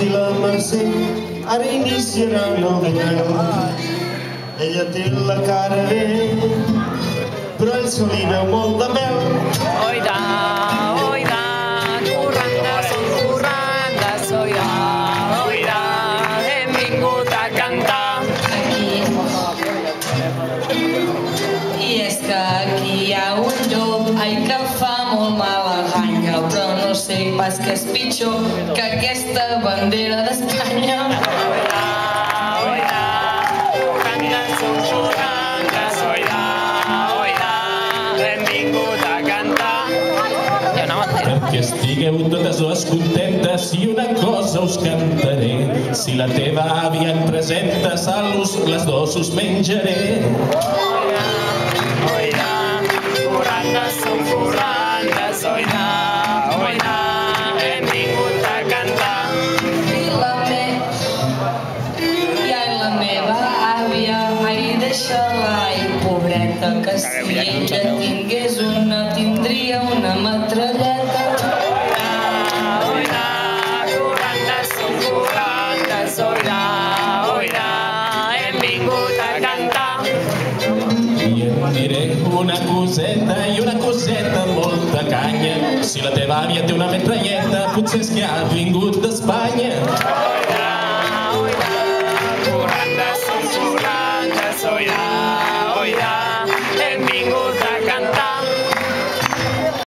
i la Mercè ara iniciaran el duel. Ella té la cara bé, però ell se li veu molt de pèl. Oida, oida, corranda, són corrandes, oida, oida, hem vingut a cantar. I és que aquí hi ha un llop, ai que fa molt mala ganya, però no sé pas què és pitjor que aquesta bandera d'Espanya. Oida, oida, corrandes, són corrandes, oida, oida, hem vingut a cantar. Perquè estigueu totes dues contentes i una cosa us cantaré. Si la teva àvia em presenta salos, les dos us menjaré. Oida, corrandes, són corrandes, oida, oida, hem vingut a cantar. La meva àvia, ai deixa-la, ai pobreta, que si ella tingués una, tindria una metralleta. Oida, corrandes, són corrandes, oida, oida, hem vingut a cantar. I et diré una coseta i una coseta amb molta canya. Si la teva àvia té una metralleta, potser és que ha vingut d'Espanya.